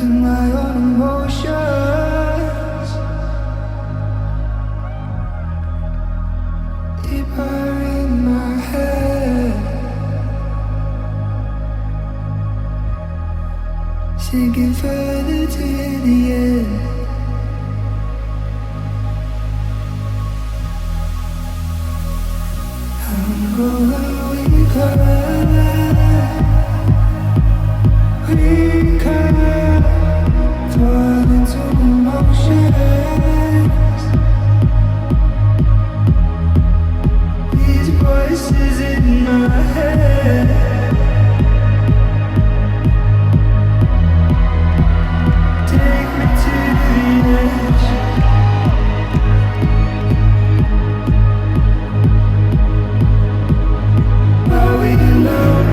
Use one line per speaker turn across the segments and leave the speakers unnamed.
my own emotions, deeper in my head, sinking further to the end. I'm growing weaker, fall into emotions. These voices in my head, take me to the edge. Are we alone?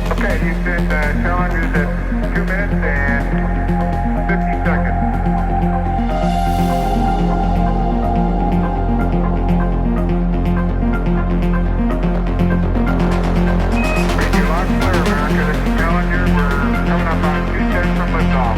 Okay, Houston, challenge is at 2 minutes and 50 seconds. Read you loud and clear, America. This is Challenger. We're coming up on 210 from liftoff.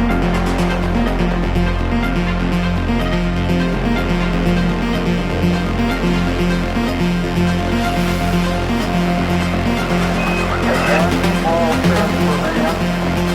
All set for man.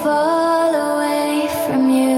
Fall away from you.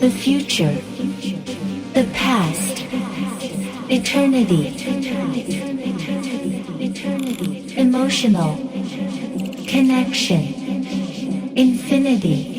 the future, the past, eternity, emotional, connection, infinity.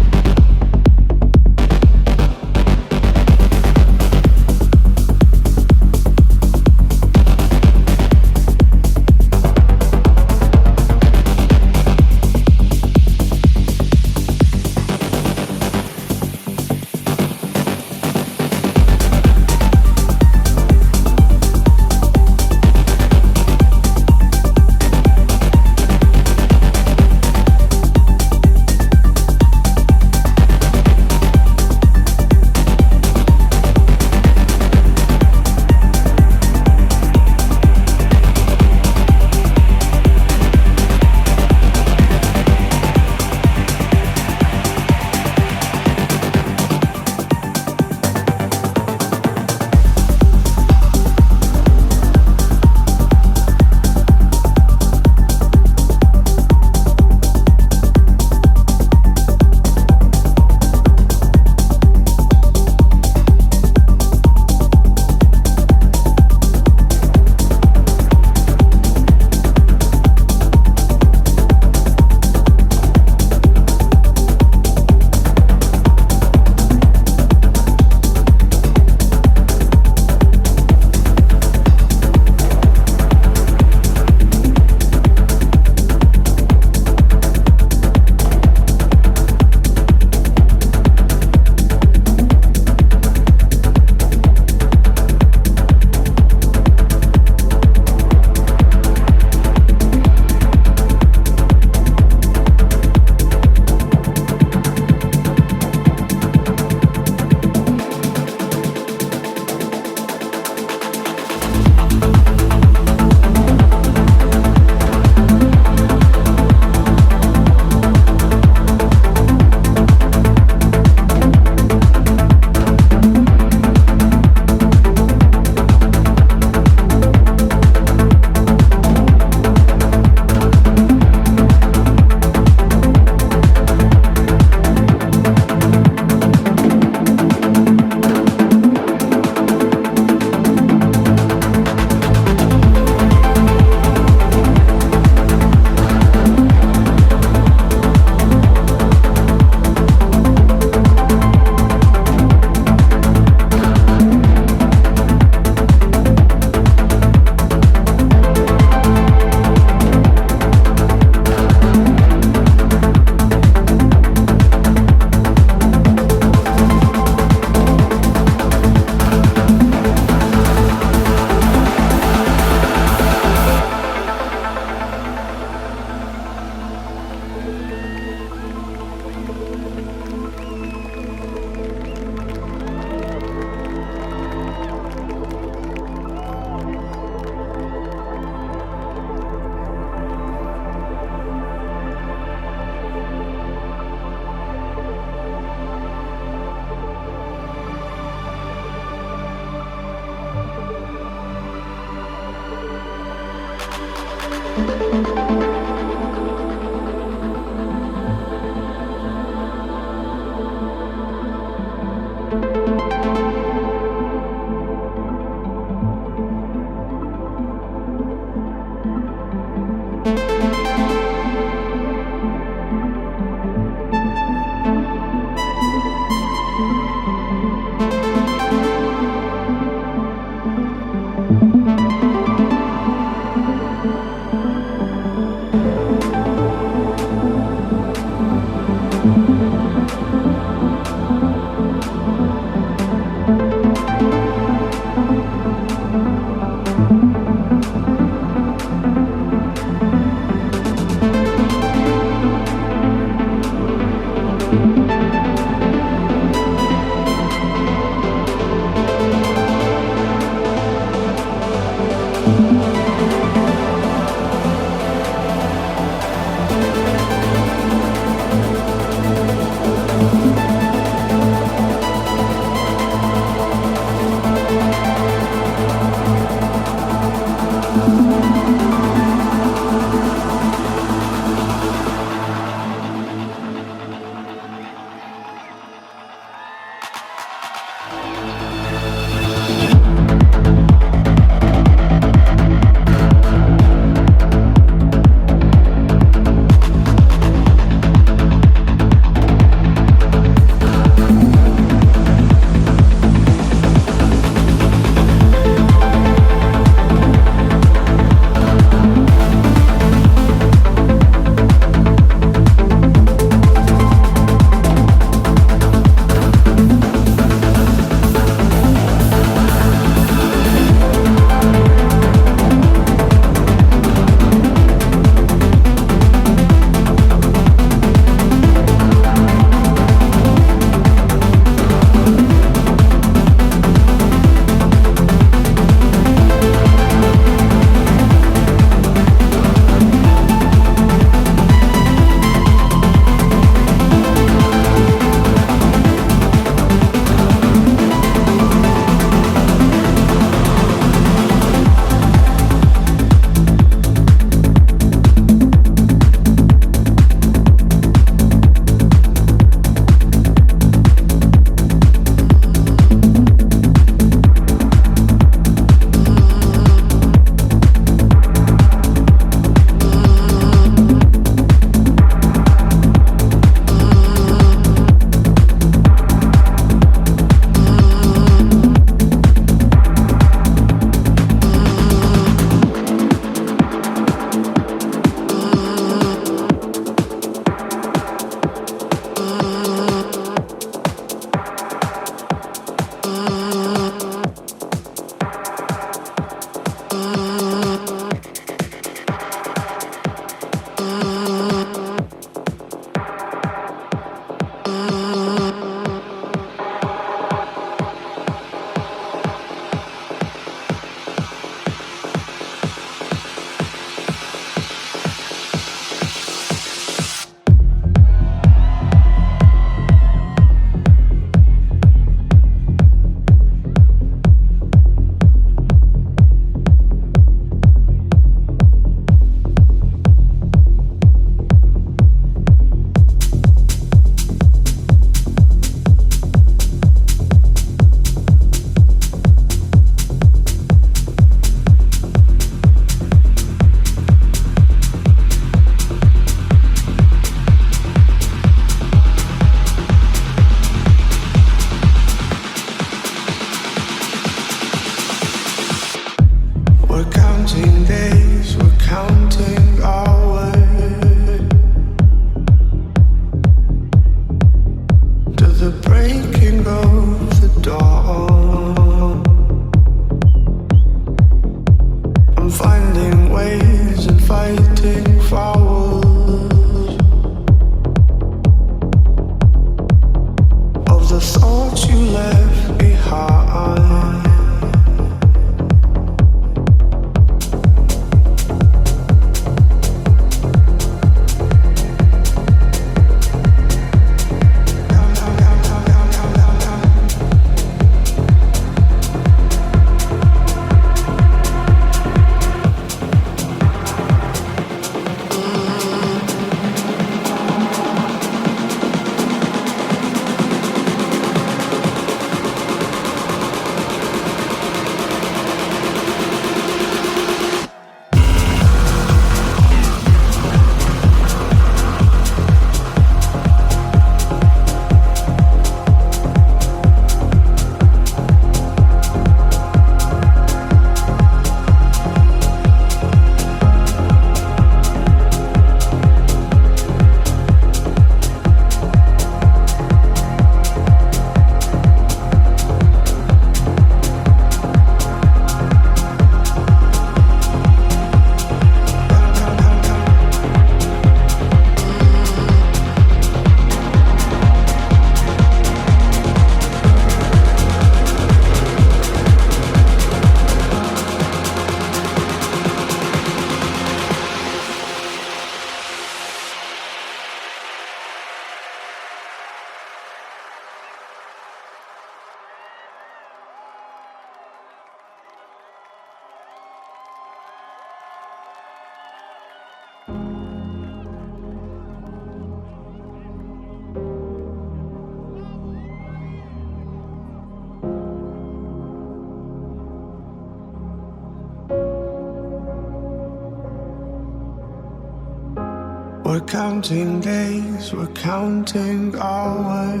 We're counting days, we're counting hours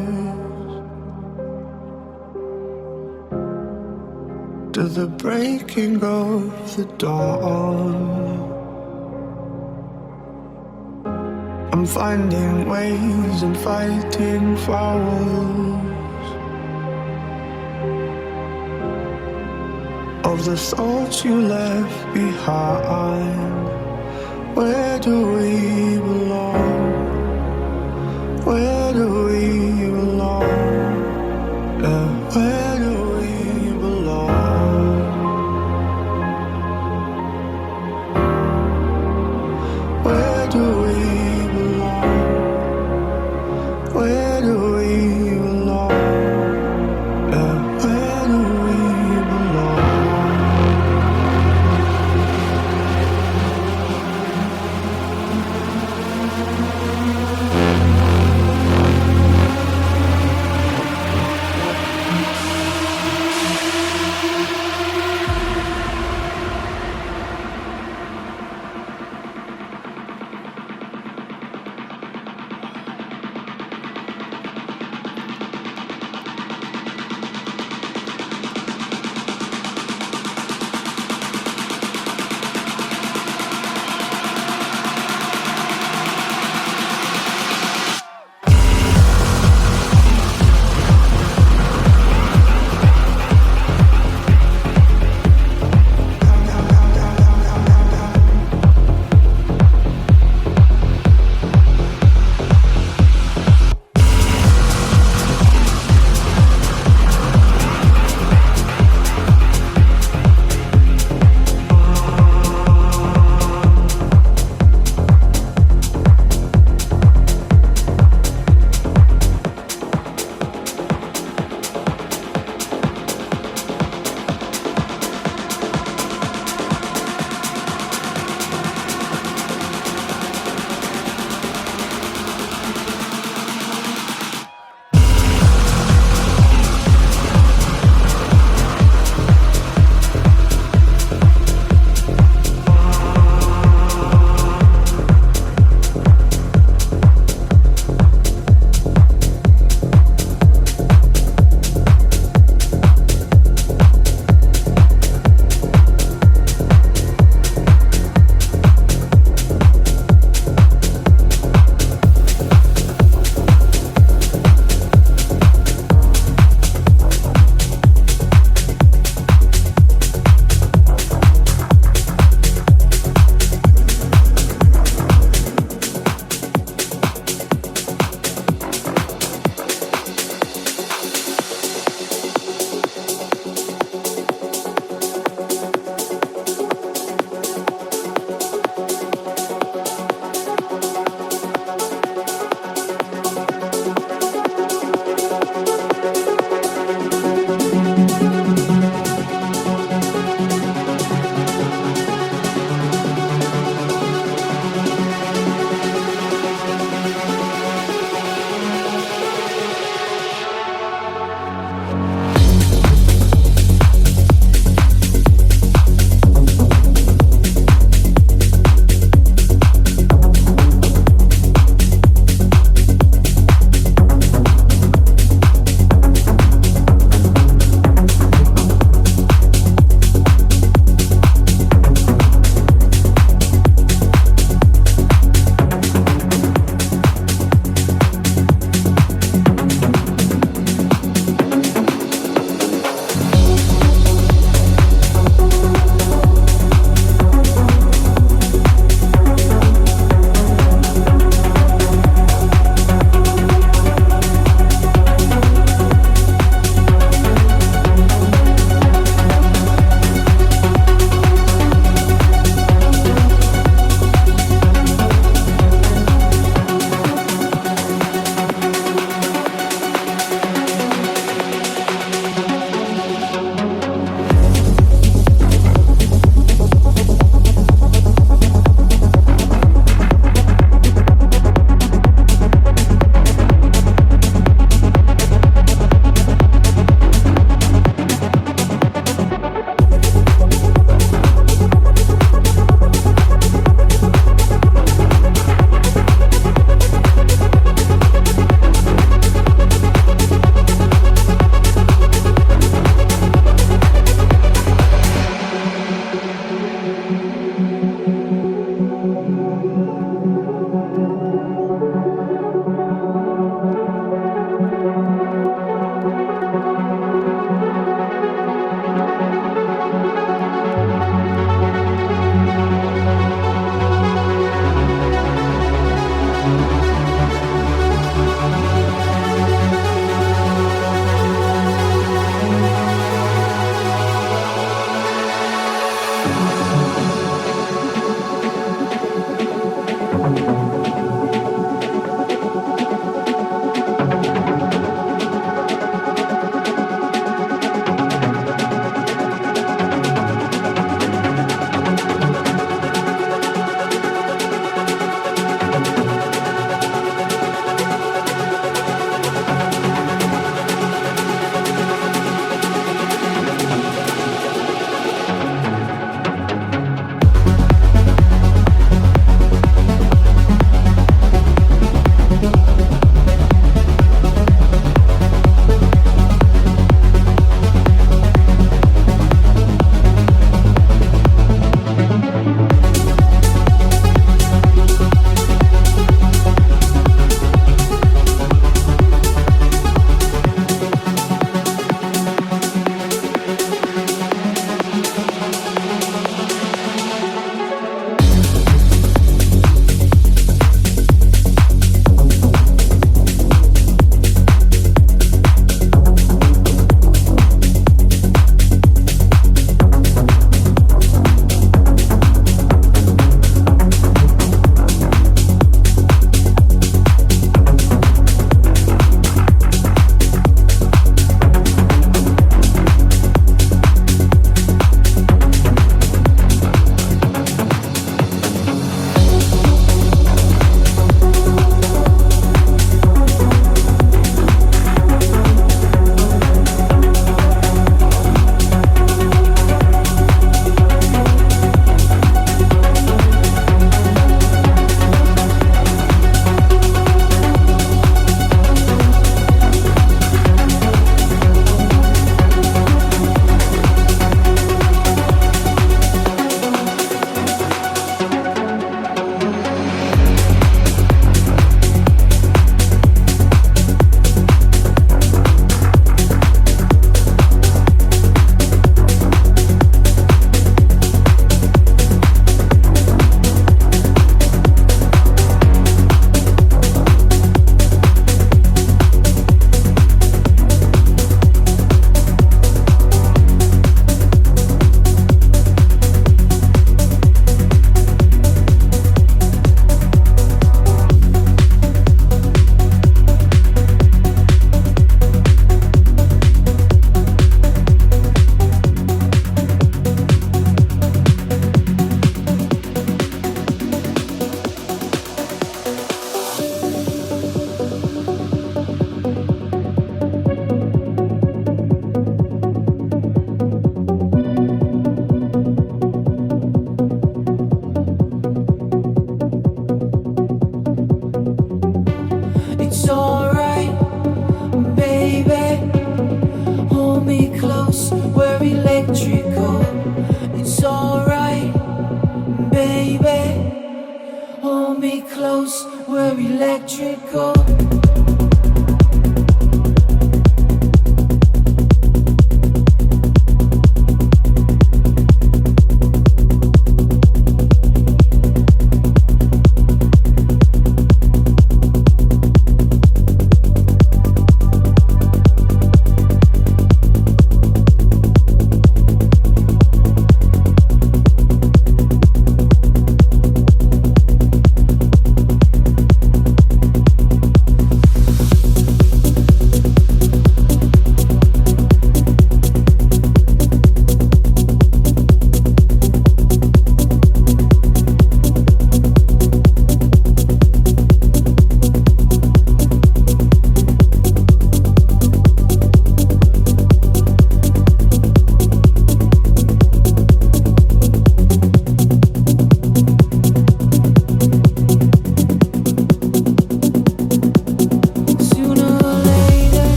to the breaking of the dawn. I'm finding ways and fighting fouls of the thoughts you left behind. Where do we belong? Where do we belong? Yeah, where do we belong? Where do we belong? Where do we belong? Yeah, where do we belong?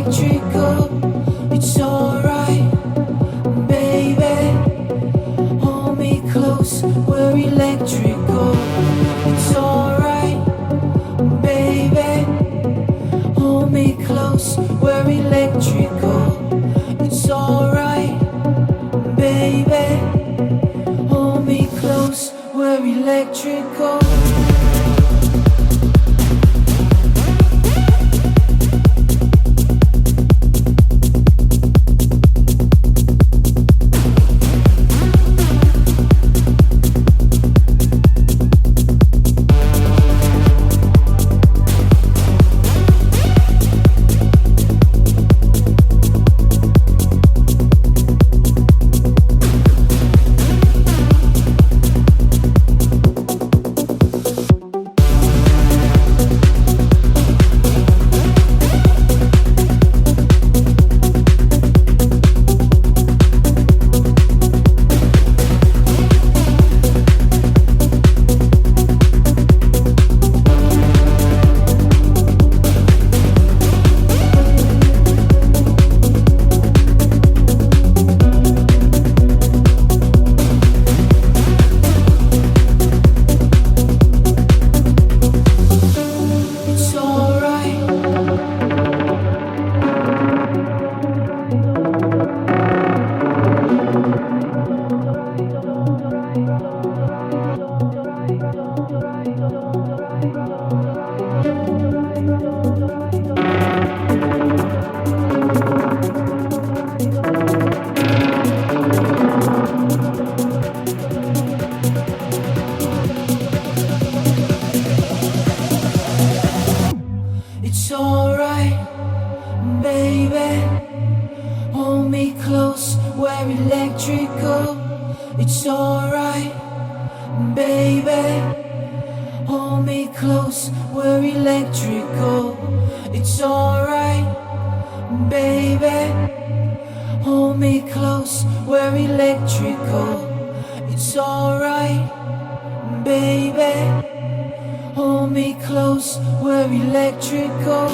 electrical. It's alright, baby. Hold me close, we're electrical. It's alright, baby. Hold me close, we're electrical. It's alright, baby. Hold me close, we're electrical. It's alright, baby. Hold me close, we're electrical. It's alright, baby. Hold me close, we're electrical. It's alright, baby. Hold me close, we're electrical. It's alright, baby. Hold me close, we're electrical.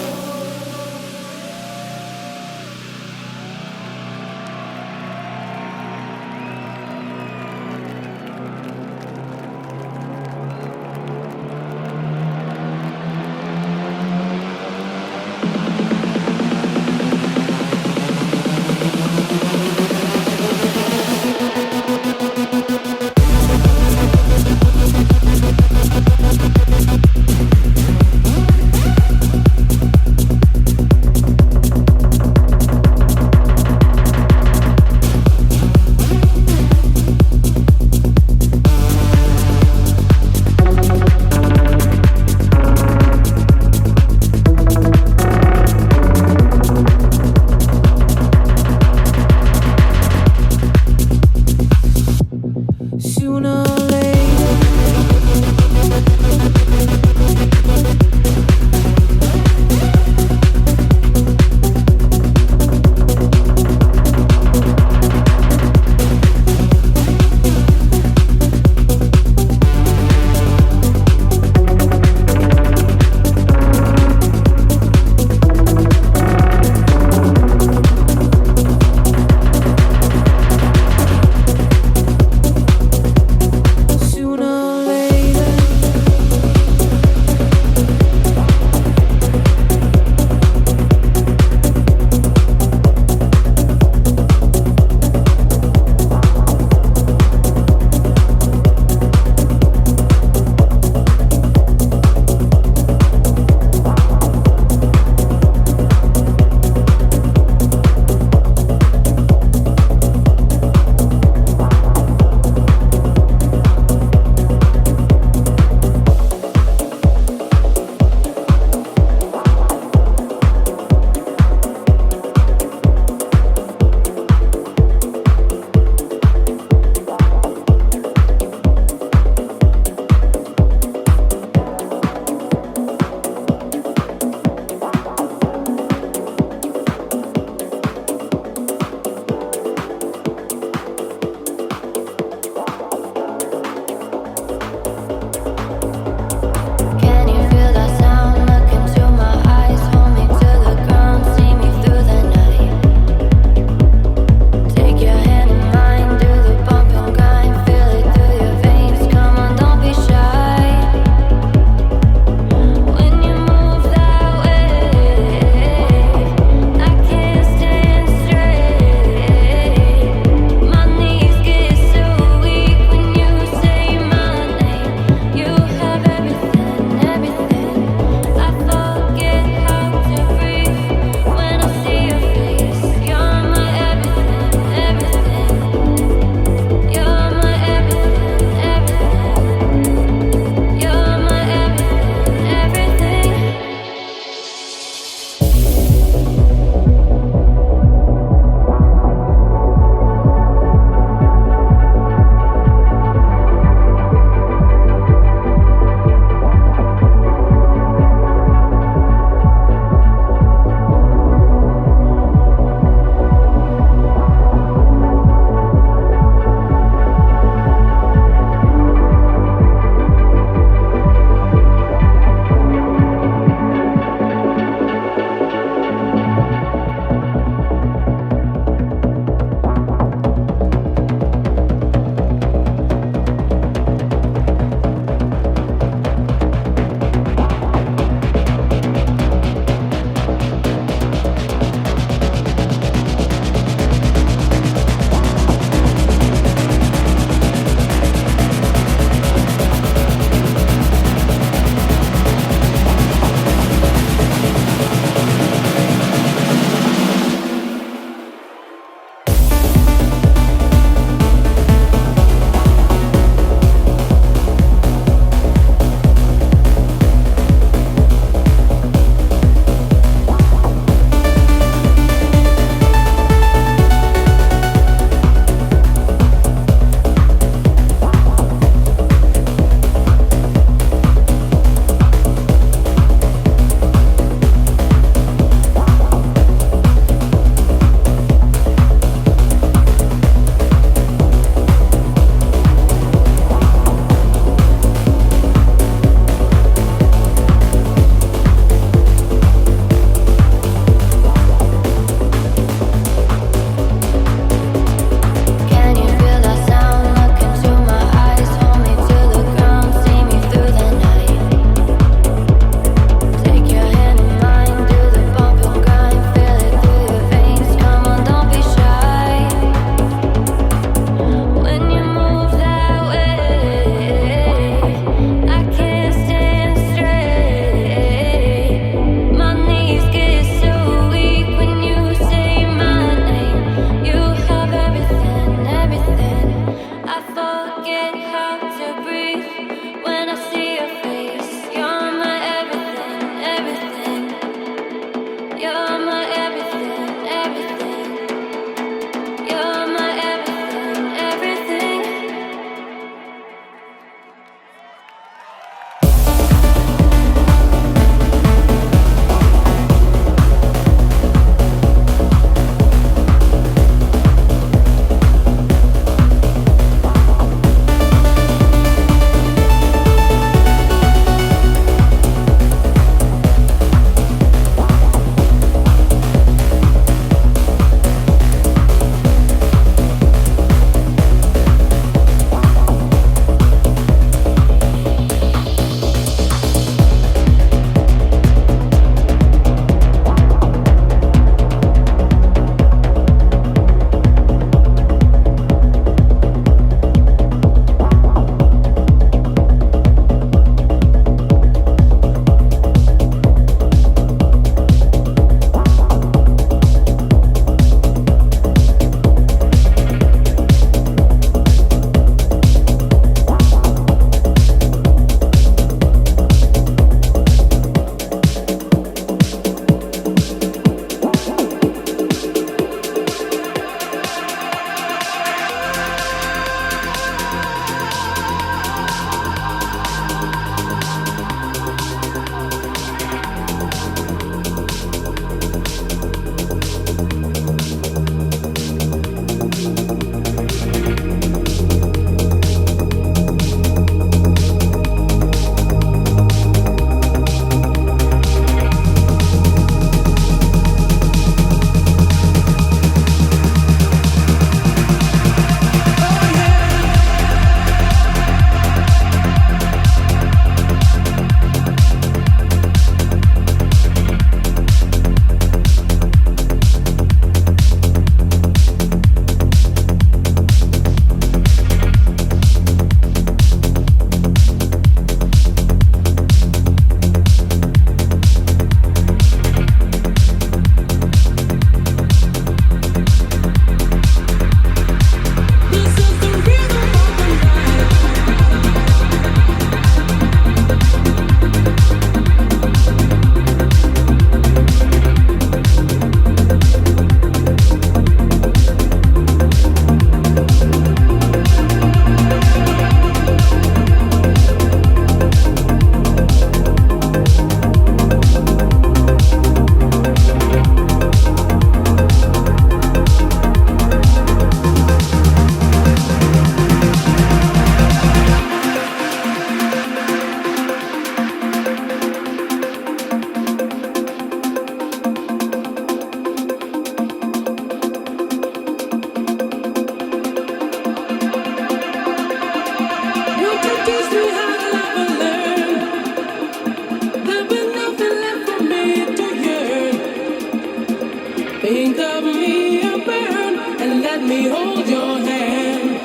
Think of me a burn and let me hold your hand.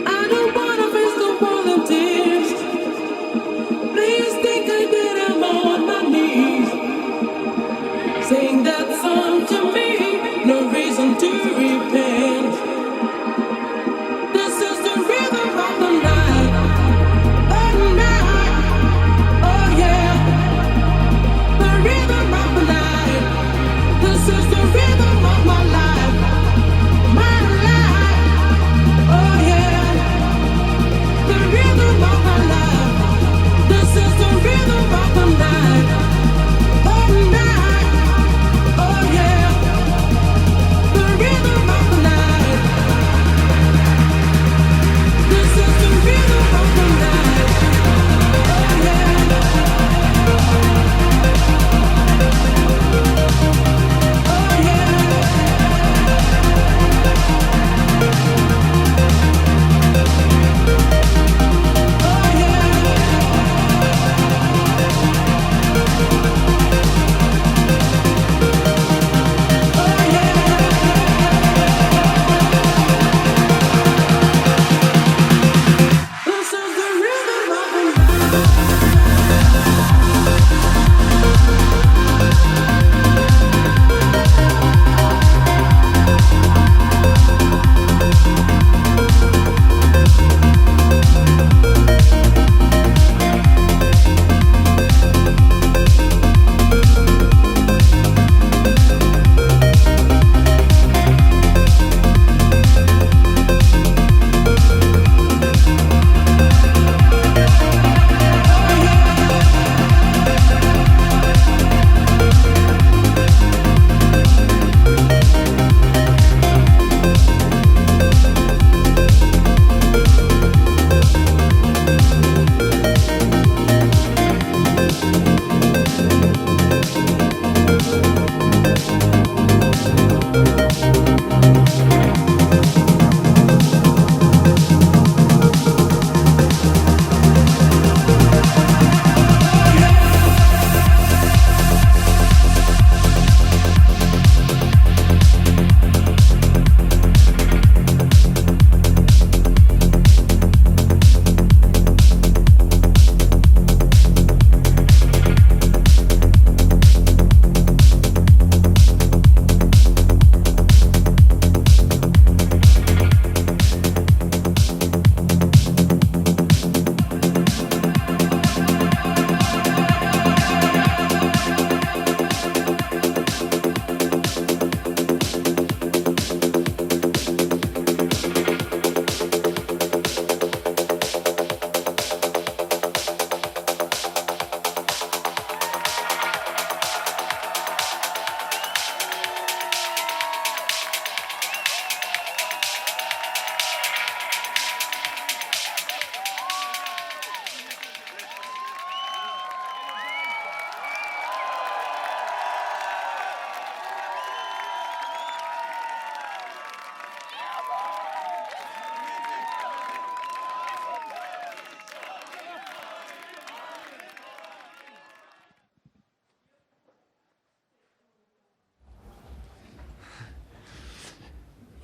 I don't wanna face the volunteers. Please think I did, I'm on my knees. Sing that song to me, no reason to repent. This is the rhythm of the night, oh yeah. The rhythm of the night, this is the rhythm of my life, oh yeah. The rhythm of my life, this is the rhythm of the night, oh yeah. The rhythm of the night, this is the rhythm of the night, oh yeah. Oh yeah. This is the rhythm of the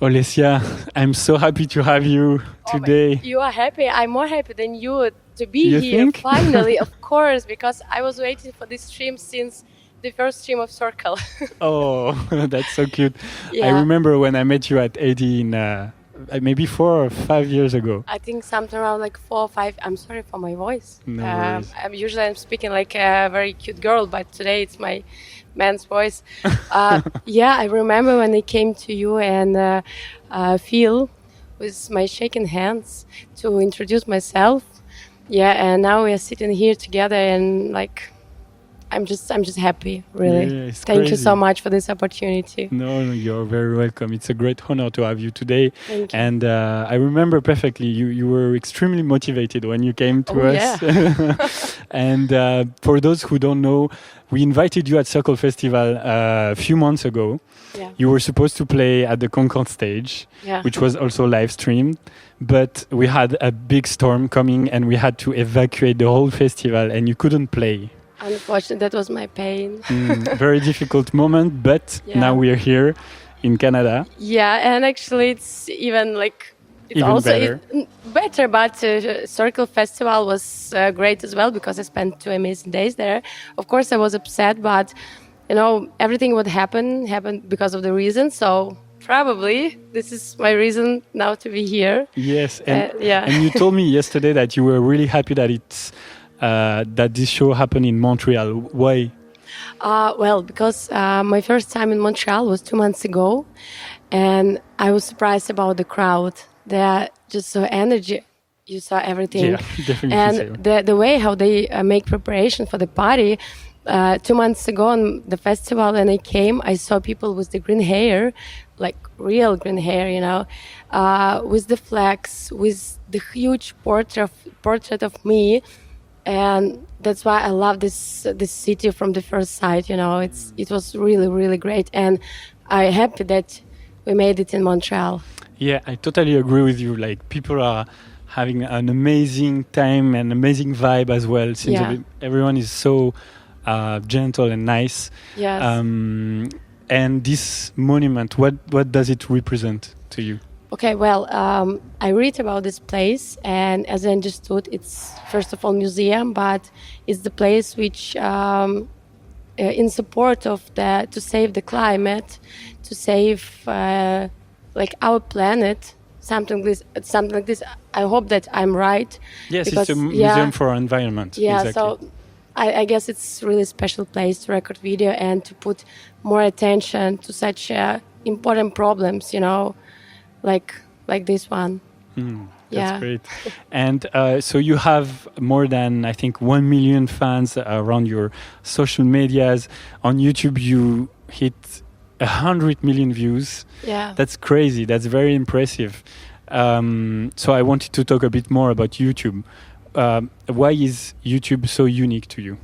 Olesia, I'm so happy to have you today.
You are happy. I'm more happy than you to be
You
here.
think?
Finally, of course, because I was waiting for this stream since the first stream of Cercle.
Oh, that's so cute. I
Yeah.
remember when I met you at 18, maybe 4 or 5 years ago.
I think something around like 4 or 5. I'm sorry for my voice.
No worries.
I'm speaking like a very cute girl, but today it's my man's voice. Yeah, I remember when I came to you and Phil with my shaking hands to introduce myself. Yeah, and now we are sitting here together and like I'm just happy, really.
Yeah, it's
Thank you
crazy.
so much for this opportunity.
No, you're very welcome. It's a great honor to have you today.
Thank you.
And I remember perfectly, you were extremely motivated when you came to
Oh,
us. And for those who don't know, we invited you at Cercle Festival a few months ago.
Yeah.
You were supposed to play at the Concord stage,
Yeah.
which was also live streamed. But we had a big storm coming and we had to evacuate the whole festival and you couldn't play.
Unfortunately, that was my pain.
Very difficult moment, but
Yeah.
now we are here in Canada.
Yeah, and actually, it's even like it's
Even
also
better.
better. But Cercle Festival was great as well because I spent 2 amazing days there. Of course, I was upset, but everything what happened because of the reason. So probably this is my reason now to be here.
Yes, and
Yeah.
and you told me yesterday that you were really happy that it's that this show happened in Montreal. Why?
Well, because my first time in Montreal was 2 months ago, and I was surprised about the crowd. They are just so energy. You saw everything,
Yeah, definitely
and
so.
the way how they make preparation for the party. 2 months ago on the festival, when I came, I saw people with the green hair, like real green hair, with the flags, with the huge portrait of me, and that's why I love this city from the first sight. It was really really great, and I'm happy that we made it in Montreal.
Yeah, I totally agree with you. Like people are having an amazing time and amazing vibe as well. Since
Yeah.
everyone is so gentle and nice.
Yes.
And this monument, what does it represent to you?
Okay, well, I read about this place, and as I understood, it's first of all museum, but it's the place which, in support of to save the climate, to save like our planet, something like this. I hope that I'm right.
Yes,
because,
it's a museum for our environment.
Yeah,
exactly.
so I guess it's really special place to record video and to put more attention to such important problems, like this one.
That's
Yeah.
great. And so you have more than, I think, 1 million fans around your social medias. On YouTube, you hit 100 million views.
Yeah.
That's crazy. That's very impressive. So I wanted to talk a bit more about YouTube. Why is YouTube so unique to you?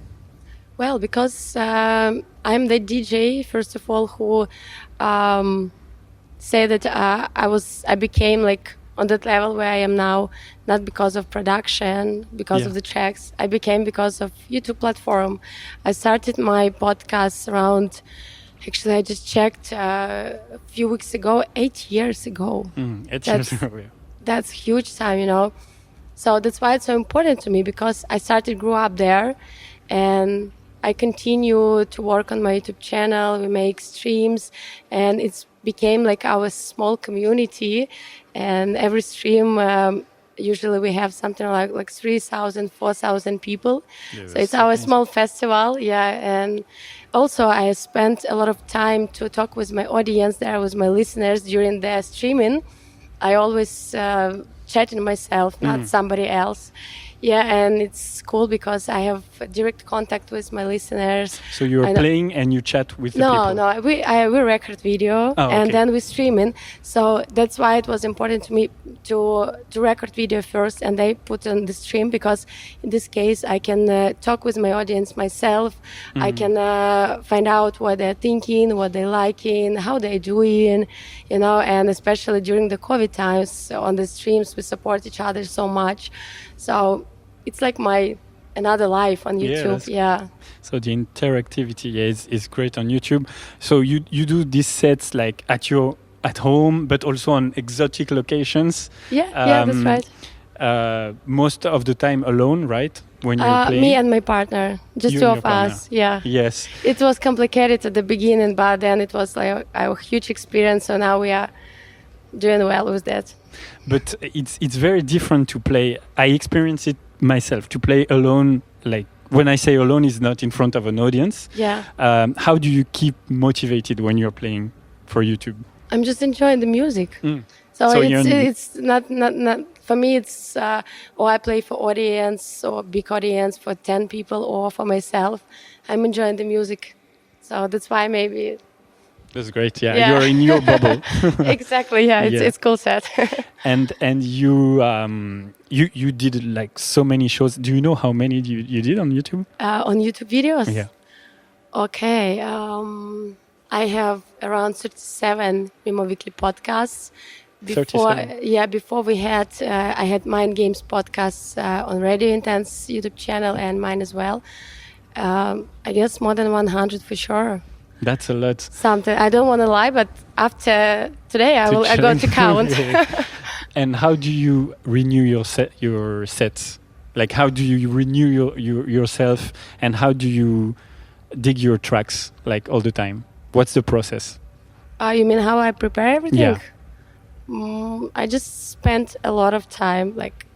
Well, because I'm the DJ, first of all, who say that I became like on that level where I am now, not because of production, because of the tracks. I became because of YouTube platform. I started my podcast around, actually I just checked a few weeks ago, 8 years ago.
8 years ago, yeah.
That's huge time. So that's why it's so important to me, because I grew up there, and I continue to work on my YouTube channel. We make streams, and it's became like our small community. And every stream, usually we have something like 3,000, 4,000 people.
Yeah,
So it's our small festival, and also I spent a lot of time to talk with my audience there, with my listeners during the streaming. I always chatting myself, not somebody else. Yeah, and it's cool because I have direct contact with my listeners.
So you're playing and you chat with the people?
No, we record video and then we streaming. So that's why it was important to me to record video first and they put on the stream, because in this case I can talk with my audience myself. I can find out what they're thinking, what they're liking, how they're doing, and especially during the COVID times on the streams we support each other so much. So it's like my another life on YouTube. Yeah.
So the interactivity is great on YouTube. So you do these sets like at home, but also on exotic locations.
Yeah, that's right.
Most of the time alone, right? When you're playing.
Me and my partner, just
You
two
and
of
your partner.
us. Yeah.
Yes.
It was complicated at the beginning, but then it was like a huge experience. So now we are doing well with that.
But it's very different to play. I experience it myself to play alone. Like when I say alone, is not in front of an audience.
Yeah.
How do you keep motivated when you're playing for YouTube?
I'm just enjoying the music.
So
it's not for me. It's I play for audience or big audience for 10 people or for myself. I'm enjoying the music, so that's why maybe.
That's great. Yeah, you're in your bubble.
Exactly. Yeah, it's cool set.
And you did like so many shows. Do you know how many you did on YouTube?
On YouTube videos.
Yeah.
Okay. I have around 37 Mimo Weekly podcasts. Before we had, I had Mind Games podcasts on Radio Intense YouTube channel and mine as well. I guess more than 100 for sure.
That's a lot.
Something I don't want to lie, but after today I go to count.
And how do you renew your sets? Like, how do you renew yourself, and how do you dig your tracks like all the time? What's the process?
You mean how I prepare everything?
Yeah.
I just spent a lot of time, like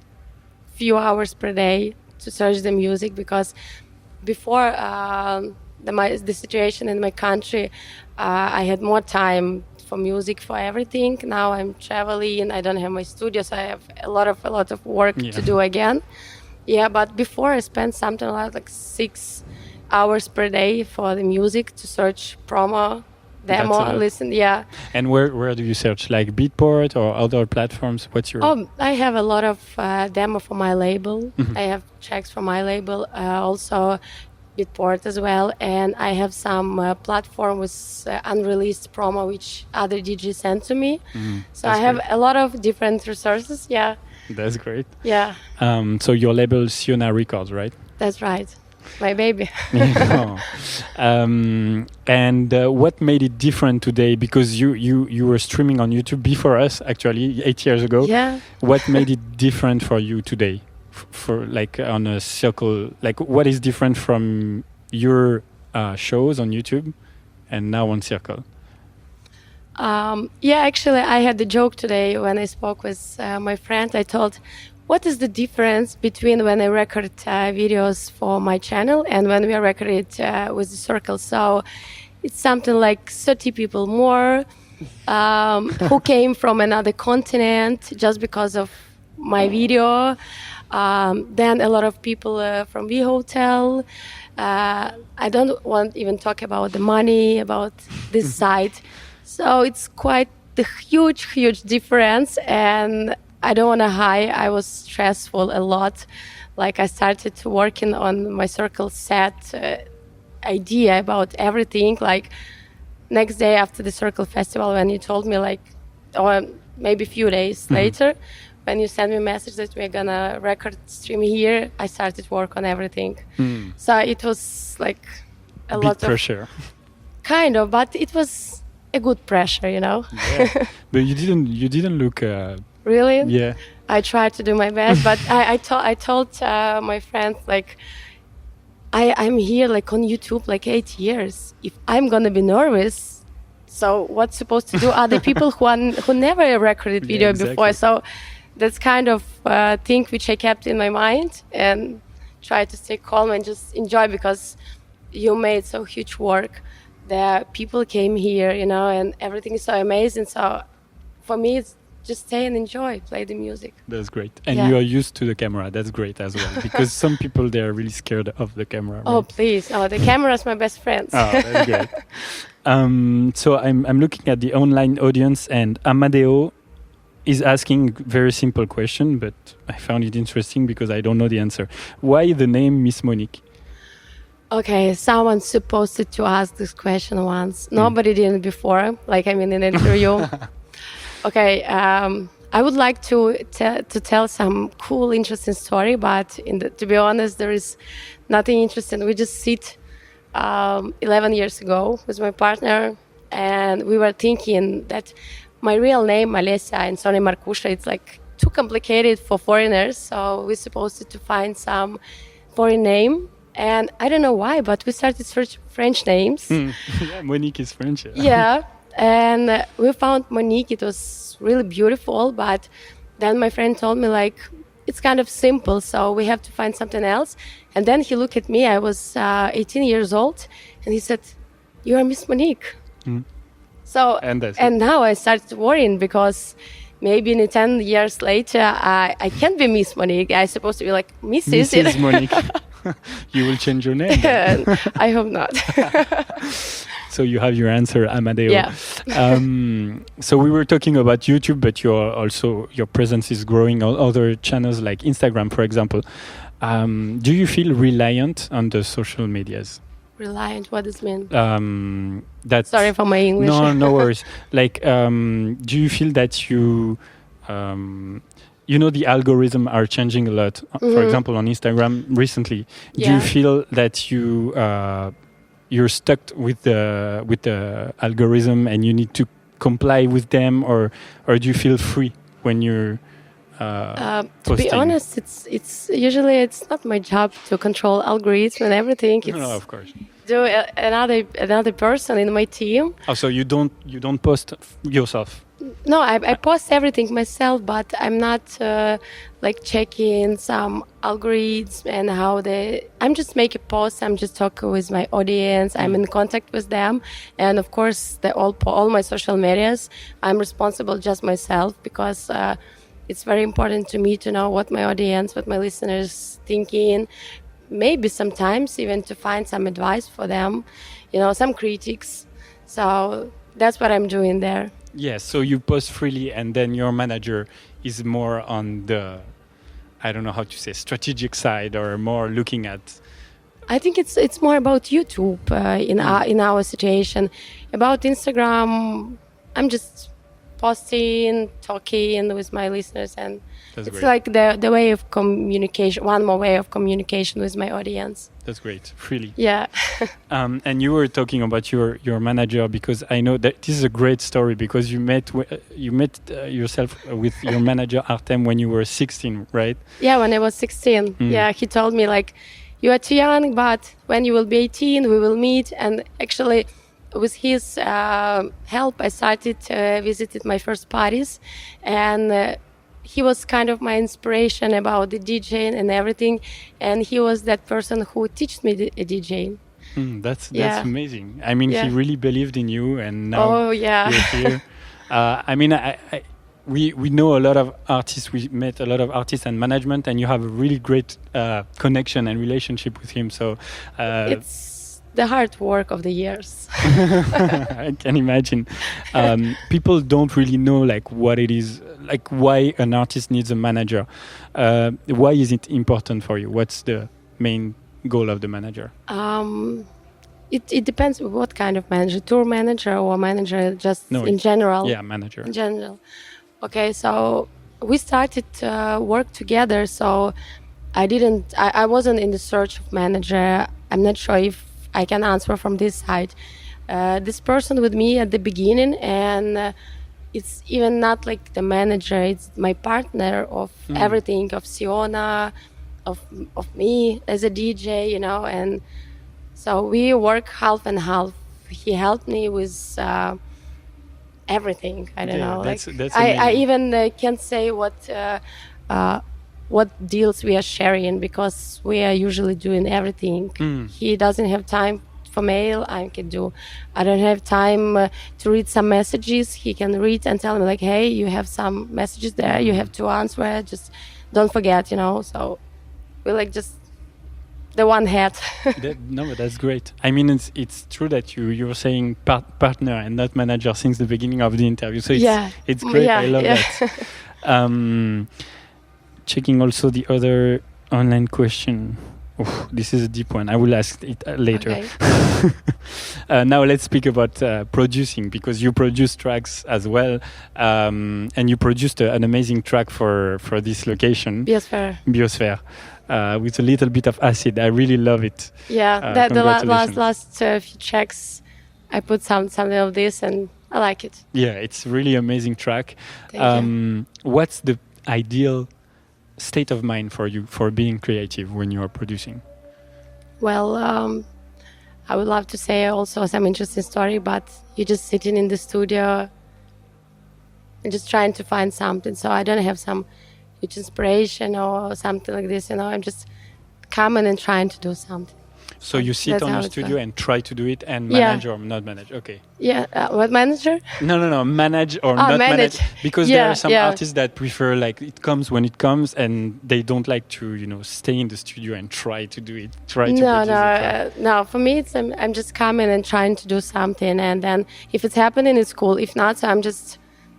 few hours per day, to search the music, because before the situation in my country, I had more time for music, for everything. Now I'm traveling, I don't have my studio, so I have a lot of work to do again. Yeah, but before I spent something like 6 hours per day for the music, to search promo, demo, listen. Yeah.
And where do you search? Like Beatport or other platforms? What's your?
I have a lot of demo for my label. I have tracks for my label, also Beatport as well, and I have some platform with unreleased promo which other DJs send to me. So I have a lot of different resources. Yeah.
That's great.
Yeah.
So your label is Siona Records, right?
That's right. My baby.
And what made it different today? Because you were streaming on YouTube before us, actually, 8 years ago.
Yeah.
What made it different for you today? For like on a Cercle, like what is different from your shows on YouTube and now on Cercle?
Yeah, actually, I had the joke today when I spoke with my friend. I told, what is the difference between when I record videos for my channel and when we record it with the Cercle? So it's something like 30 people more who came from another continent just because of my video. Then a lot of people from the hotel. I don't want even talk about the money, about this side. So it's quite the huge difference, and I don't want to hide. I was stressful a lot. Like I started working on my Cercle set idea about everything. Like next day after the Cercle festival, when you told me, like, or maybe a few days later, when you sent me a message that we're gonna record stream here, I started work on everything. So it was like a lot of
pressure.
Kind of, but it was a good pressure, you know.
Yeah. But you didn't look.
Really?
Yeah.
I tried to do my best, but I told my friends, like, I'm here like on YouTube like 8 years. If I'm gonna be nervous, so what's supposed to do other people who never recorded video before? So that's kind of thing which I kept in my mind and try to stay calm and just enjoy, because you made so huge work. The people came here, you know, and everything is so amazing. So for me, it's just stay and enjoy, play the music.
That's great. And you are used to the camera. That's great as well. Because some people, they're really scared of the camera. Right?
Oh, please. Oh, the camera is my best friend.
Oh, that's great. So I'm looking at the online audience, and Amadeo is asking a very simple question, but I found it interesting because I don't know the answer. Why the name Miss Monique?
Okay, someone's supposed to ask this question once. Nobody did it before, like in an interview. Okay, I would like to tell some cool, interesting story, but to be honest, there is nothing interesting. We just sit 11 years ago with my partner, and we were thinking that my real name, Alessia and Sonia Markusha, it's like too complicated for foreigners, so we're supposed to find some foreign name. And I don't know why, but we started search French names.
Yeah, Monique is French.
Yeah, and we found Monique. It was really beautiful, but then my friend told me, like, it's kind of simple, so we have to find something else. And then he looked at me. I was 18 years old, and he said, "You are Miss Monique." So and now I started worrying, because maybe in 10 years later I can't be Miss Monique. I'm supposed to be like Mrs.
Monique. You will change your name.
I hope not.
So you have your answer, Amadeo.
Yeah.
So we were talking about YouTube, but your presence is growing on other channels like Instagram, for example. Do you feel reliant on the social medias?
Reliant? What does it mean?
That's
sorry for my English.
No worries. Like, do you feel that you know, the algorithm are changing a lot. For example, on Instagram recently, do you
Yeah.
feel that you're stuck with the algorithm and you need to comply with them, or do you feel free when you're
To
posting?
be honest, it's usually it's not my job to control algorithms and everything. It's
No, of course.
do another person in my team.
Oh, so you don't post yourself?
No, I post everything myself, but I'm not like checking some algorithms and how they. I'm just making posts. I'm just talking with my audience. I'm in contact with them, and of course, all my social medias. I'm responsible just myself because it's very important to me to know what my audience, what my listeners thinking. Maybe sometimes even to find some advice for them, some critics. So that's what I'm doing there.
Yes, so you post freely, and then your manager is more on the, I don't know how to say, strategic side, or more looking at.
I think it's more about YouTube in our situation. About Instagram, I'm just posting, talking with my listeners, and
That's
it's
great.
like the way of communication. One more way of communication with my audience.
That's great, freely.
Yeah.
And you were talking about your manager, because I know that this is a great story, because you met yourself with your manager Artem when you were 16, right?
Yeah, when I was 16. Yeah, he told me like, you are too young, but when you will be 18, we will meet. And actually, with his help, I started visited my first parties, and he was kind of my inspiration about the DJing and everything. And he was that person who taught me the DJing.
That's
Yeah.
amazing. I mean,
Yeah.
he really believed in you, and now
Oh, yeah.
you're here. I mean, we know a lot of artists. We met a lot of artists and management, and you have a really great connection and relationship with him. So
It's the hard work of the years.
I can imagine. People don't really know like what it is, like why an artist needs a manager. Why is it important for you? What's the main goal of the manager?
It depends what kind of manager, tour manager or manager just in general.
Yeah, manager.
In general. Okay, so we started work together. So I wasn't in the search of manager. I'm not sure if I can answer from this side. This person with me at the beginning, and it's even not like the manager. It's my partner of everything, of Siona, of me as a DJ, and so we work half and half. He helped me with everything. I don't know.
That's
I
amazing.
even can't say what deals we are sharing, because we are usually doing everything. He doesn't have time for mail. I can do. I don't have time to read some messages. He can read and tell me like, hey, you have some messages there. You have to answer. Just don't forget. So we like just the one hat.
No, but that's great. I mean, it's true that you were saying partner and not manager since the beginning of the interview. So it's great.
Yeah,
I love that. Checking also the other online question. Oof, this is a deep one. I will ask it later.
Okay.
Now let's speak about producing, because you produce tracks as well, and you produced an amazing track for this location, Biosphere, with a little bit of acid. I really love it.
Yeah, the last few tracks, I put something of this, and I like it.
Yeah, it's really amazing track.
Thank you.
What's the ideal state of mind for you for being creative when you are producing?
Well, I would love to say also some interesting story, but you're just sitting in the studio and just trying to find something. So I don't have some huge inspiration or something like this. I'm just coming and trying to do something.
So you sit
That's
on
how
your
it's
studio
done.
and try to do it, and
Yeah.
manage or not manage. Okay.
Yeah, what manager?
No. Manage or not manage. Because there
Yeah,
are some artists that prefer like it comes when it comes, and they don't like to stay in the studio and try to do it. Try to produce it.
No. For me, it's I'm just coming and trying to do something, and then if it's happening, it's cool. If not, so I'm just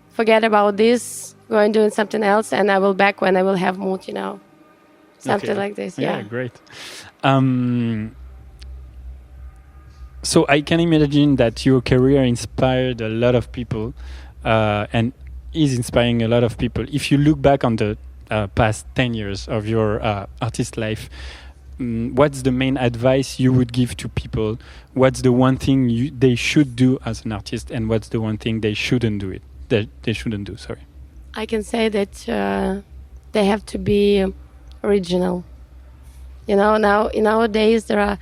forget about this, go and doing something else, and I will back when I will have mood. Something
Okay.
like this.
Yeah,
Yeah.
great. So I can imagine that your career inspired a lot of people, and is inspiring a lot of people. If you look back on the past 10 years of your artist life, what's the main advice you would give to people? What's the one thing they should do as an artist, and what's the one thing they shouldn't do? Sorry.
I can say that they have to be original. Nowadays there are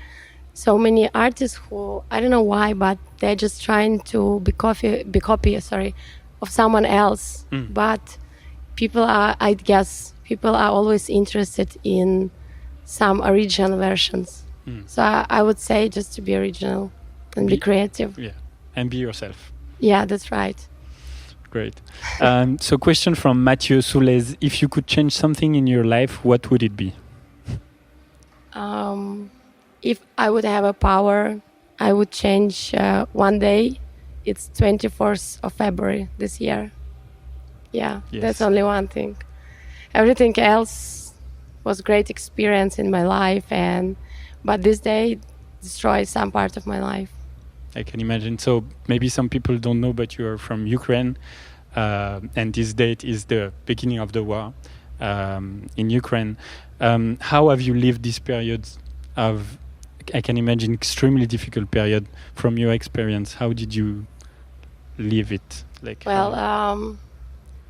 so many artists who, I don't know why, but they're just trying to be copy of someone else. But I guess people are always interested in some original versions. So I would say just to be original and be creative.
Yeah, and be yourself.
Yeah, that's right.
Great. So question from Mathieu Soulez. If you could change something in your life, what would it be?
If I would have a power, I would change one day. It's 24th of February this year. Yeah,
Yes.
That's only one thing. Everything else was great experience in my life, but this day destroys some part of my life.
I can imagine. So maybe some people don't know, but you are from Ukraine, and this date is the beginning of the war in Ukraine. How have you lived this period of, I can imagine, extremely difficult period from your experience? How did you live it?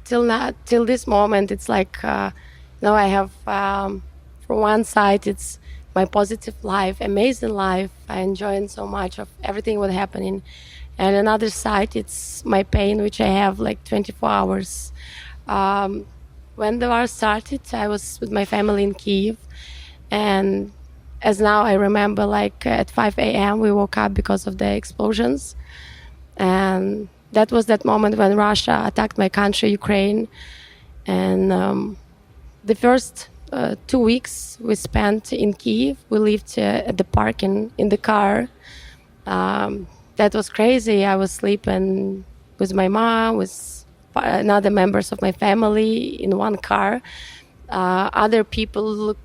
Till this moment, it's like I have from one side it's my positive life, amazing life. I enjoy so much of everything what's happening, and another side it's my pain, which I have like 24 hours. When the war started, I was with my family in Kyiv, and as now I remember, like at 5 a.m. we woke up because of the explosions, and that was that moment when Russia attacked my country, Ukraine, and the first 2 weeks we spent in Kyiv. We lived at the park in the car. That was crazy. I was sleeping with my mom, with other members of my family in one car. Other people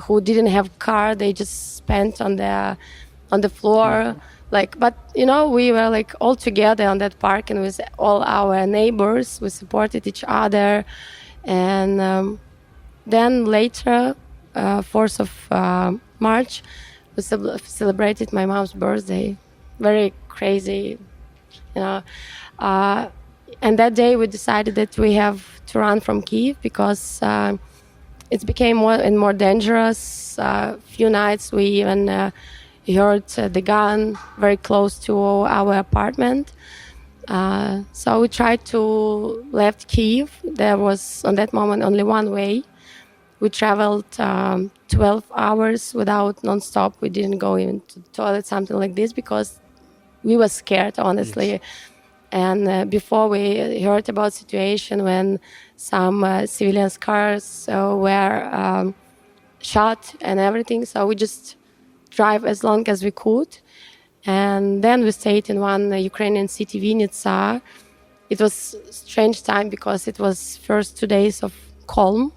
who didn't have car, they just spent on the floor. But we were like all together on that park, and with all our neighbors, we supported each other. And then later, 4th of March, we celebrated my mom's birthday. Very crazy, and that day we decided that we have to run from Kyiv because it became more and more dangerous. Few nights we even heard the gun very close to our apartment. So we tried to left Kyiv. There was on that moment only one way. We traveled 12 hours without non-stop. We didn't go even to the toilet, something like this, because we were scared, honestly. Yes. And before we heard about situation when some civilian cars were shot and everything, so we just drive as long as we could. And then we stayed in one Ukrainian city, Vinnytsia. It was a strange time because it was first 2 days of calm.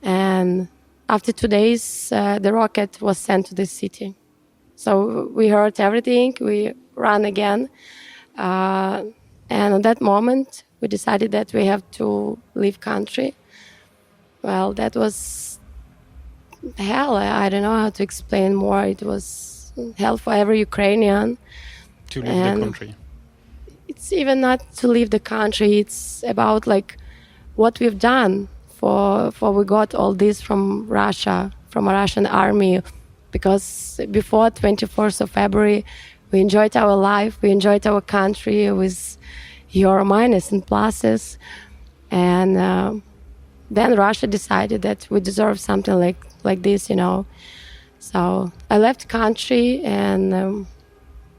And after 2 days, the rocket was sent to this city. So we heard everything, we ran again. And at that moment, we decided that we have to leave country. Well, that was hell. I don't know how to explain more. It was hell for every Ukrainian.
To leave the country.
It's even not to leave the country. It's about like what we've done for we got all this from Russia, from a Russian army. Because before 24th of February, we enjoyed our life, we enjoyed our country with your minus and pluses. And then Russia decided that we deserve something like this, So I left country, and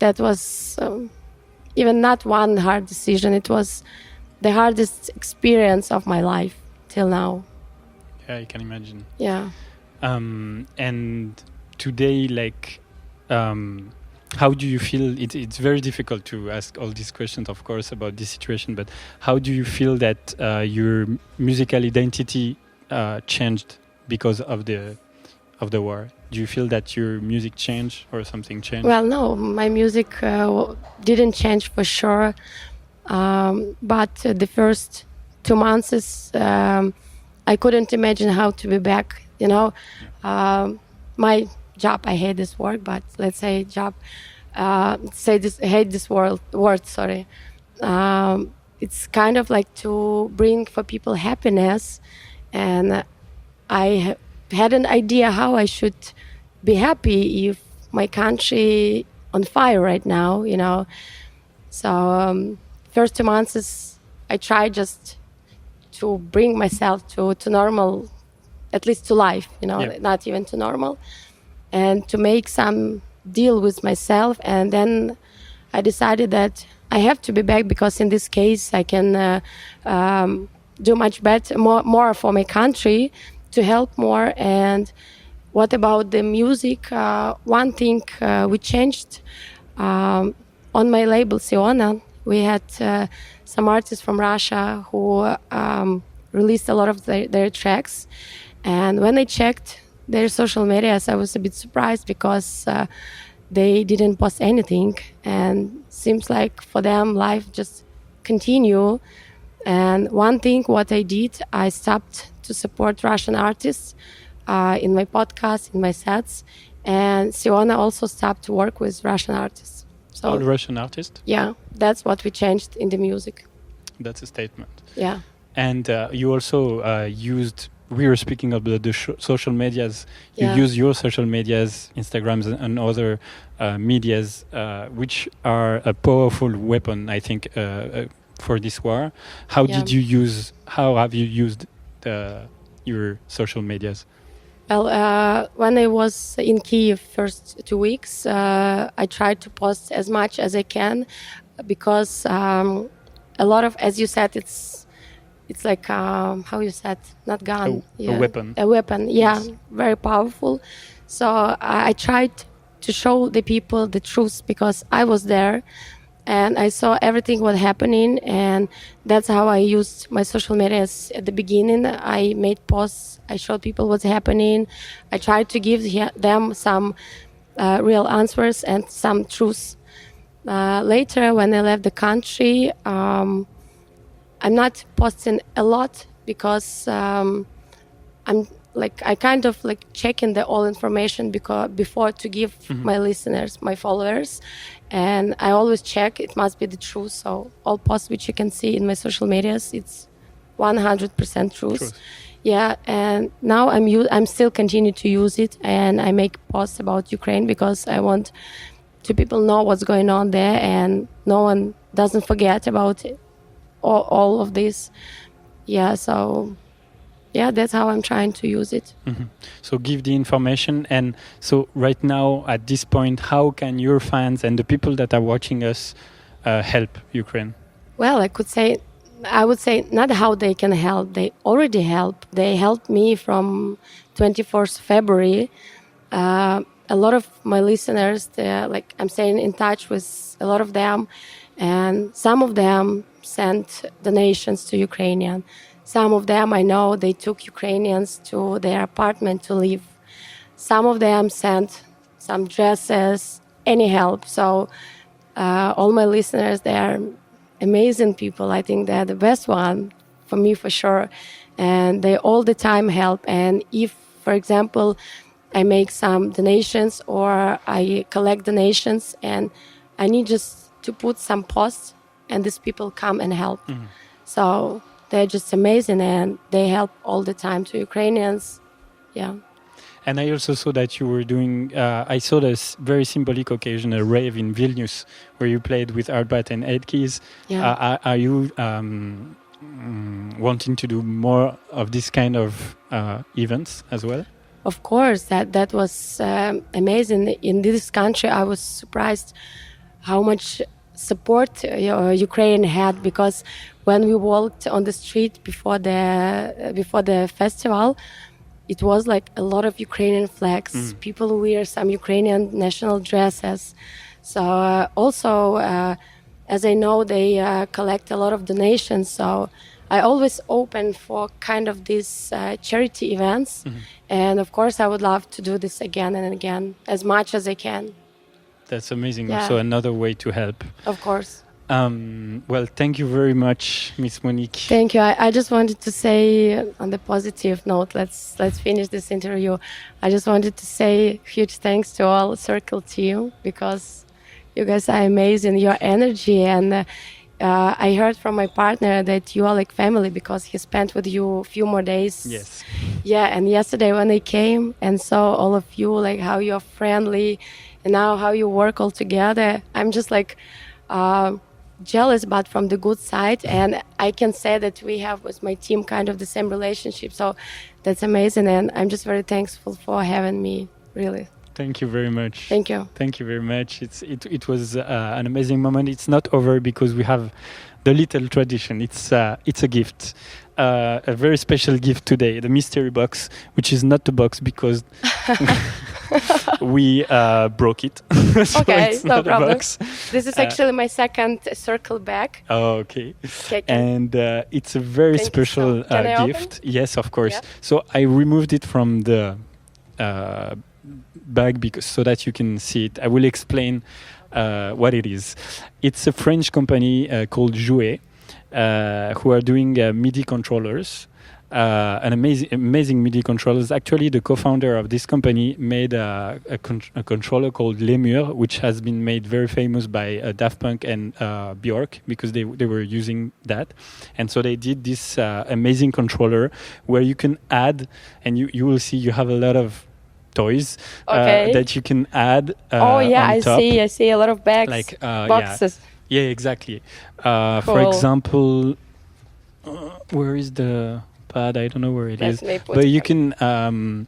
that was even not one hard decision. It was the hardest experience of my life till now.
Yeah, I can imagine.
Yeah.
And today, how do you feel? It's very difficult to ask all these questions, of course, about this situation, but how do you feel that your musical identity changed because of the war? Do you feel that your music changed or something changed?
Well, no, my music didn't change for sure. But the first 2 months, I couldn't imagine how to be back. My job, I hate this word, but let's say job. Hate this word. Sorry. It's kind of like to bring for people happiness, and had an idea how I should be happy if my country on fire right now. So first 2 months I tried just to bring myself to normal, at least to life, not even to normal, and to make some deal with myself. And then I decided that I have to be back, because in this case I can do much better, more for my country, to help more. And what about the music? One thing we changed on my label Siona. We had some artists from Russia who released a lot of their tracks, and when I checked their social medias, I was a bit surprised, because they didn't post anything, and seems like for them life just continue. And one thing what I did, I stopped to support Russian artists in my podcast, in my sets, and Siona also stopped to work with Russian artists. So
All Russian artists?
yeah, that's what we changed in the music.
That's a statement.
Yeah.
And you also used, we were speaking about the social medias, you
Yeah.
use your social medias, Instagrams and other medias, which are a powerful weapon, I think, for this war. How have you used your social medias?
Well, when I was in Kyiv first 2 weeks, I tried to post as much as I can, because a lot of, as you said, it's like how you said, not gun,
a weapon.
A weapon, yeah,
Yes.
very powerful. So I tried to show the people the truth, because I was there and I saw everything what happening, and that's how I used my social medias at the beginning. I made posts, I showed people what's happening, I tried to give them some real answers and some truth. Later, when I left the country, I'm not posting a lot, because I kind of like checking the all information before to give my listeners, my followers, and I always check it must be the truth. So all posts which you can see in my social medias, it's 100% truth. Yeah, and now I'm still continue to use it, and I make posts about Ukraine, because I want to people know what's going on there, and no one doesn't forget about it, all of this. Yeah, so yeah, that's how I'm trying to use it.
Mm-hmm. So give the information. And so right now, at this point, how can your fans and the people that are watching us help Ukraine?
Well, I would say not how they can help. They already help. They helped me from 24th February. A lot of my listeners, I'm staying in touch with a lot of them, and some of them sent donations to Ukrainian. Some of them, I know, they took Ukrainians to their apartment to live. Some of them sent some dresses, any help. So all my listeners, they are amazing people. I think they're the best one for me, for sure. And they all the time help. And if, for example, I make some donations or I collect donations and I need just to put some posts, and these people come and help. Mm-hmm. So they're just amazing, and they help all the time to Ukrainians. Yeah.
And I also saw that you were doing, I saw this very symbolic occasion, a rave in Vilnius, where you played with Arbat and Ed Keys.
Yeah.
Are you wanting to do more of this kind of events as well?
Of course, that was amazing. In this country, I was surprised how much support Ukraine had, because when we walked on the street before the festival, it was like a lot of Ukrainian flags. People wear some Ukrainian national dresses. So also, as I know, they collect a lot of donations. So I always open for kind of these charity events. Mm-hmm. And of course, I would love to do this again and again, as much as I can.
That's amazing.
Yeah.
Also another way to help.
Of course.
Well, thank you very much, Miss Monique.
Thank you. I just wanted to say on the positive note, let's finish this interview. I just wanted to say huge thanks to all Cercle team because you guys are amazing. Your energy and I heard from my partner that you are like family because he spent with you a few more days.
Yes.
Yeah, and yesterday when I came and saw all of you, like how you're friendly and now how you work all together, I'm just like jealous, but from the good side. And I can say that we have with my team kind of the same relationship. So that's amazing. And I'm just very thankful for having me, really.
Thank you very much.
Thank you.
Thank you very much. It was an amazing moment. It's not over because we have the little tradition. It's a gift, a very special gift today. The mystery box, which is not the box because we broke it. So
Okay,
it's
no
not a
problem.
box.
This is actually my second Cercle bag.
Oh, okay.
Okay,
And it's a very
Thank you
special
so- Can I open?
gift. Yes, of course.
Yeah.
So I removed it from the bag because so that you can see it. I will explain what it is. It's a French company called Jouet who are doing MIDI controllers. An amazing MIDI controllers. Actually, the co-founder of this company made a controller called Lemur, which has been made very famous by Daft Punk and Björk because they were using that. And so they did this amazing controller where you can add, and you will see you have a lot of toys
Okay.
that you can add
Oh yeah,
on
I
top.
see a lot of bags,
Like
boxes.
Yeah, exactly. For
Cool.
example, where is the pad? I don't know where it
Let
is.
me put
But
it
you
on.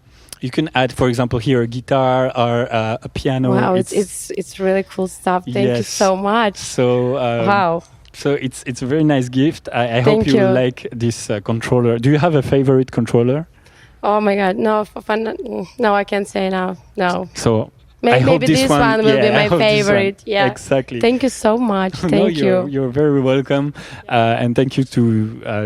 can add, for example, here a guitar or a piano.
Wow, it's really cool stuff. Thank you
Yes.
so much.
So
Wow.
So it's a very nice gift. I hope
Thank
you
you.
like this controller. Do you have a favorite controller?
Oh my God, no, for fun, no, I can't say now. No,
So I hope
maybe
this
this one will be
I
my
hope this one.
favorite. Yeah,
Exactly.
Thank you so much.
No,
Thank you.
you're very welcome, and thank you to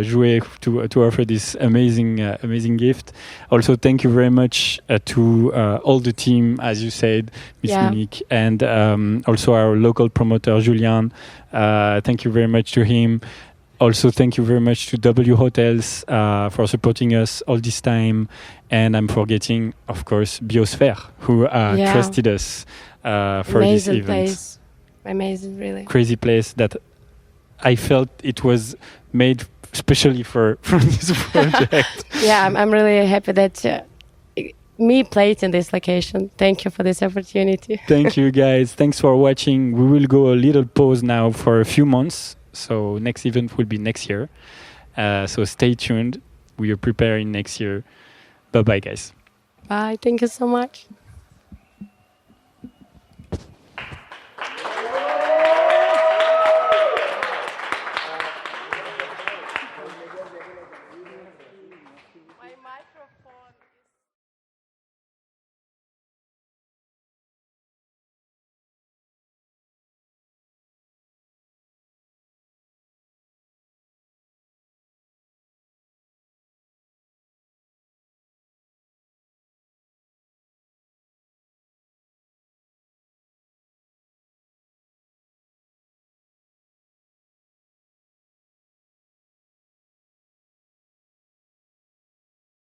Jouet to offer this amazing gift. Also, thank you very much to all the team, as you said, Miss
Yeah.
Monique, and also our local promoter Julian. Thank you very much to him. Also, thank you very much to W Hotels for supporting us all this time. And I'm forgetting, of course, Biosphere, who
Yeah.
trusted us for this
Amazing
event.
place. Amazing, really.
Crazy place that I felt it was made specially for this project.
Yeah, I'm really happy that me played in this location. Thank you for this opportunity.
Thank you, guys. Thanks for watching. We will go a little pause now for a few months. So next event will be next year. So stay tuned. We are preparing next year. Bye-bye, guys.
Bye. Thank you so much.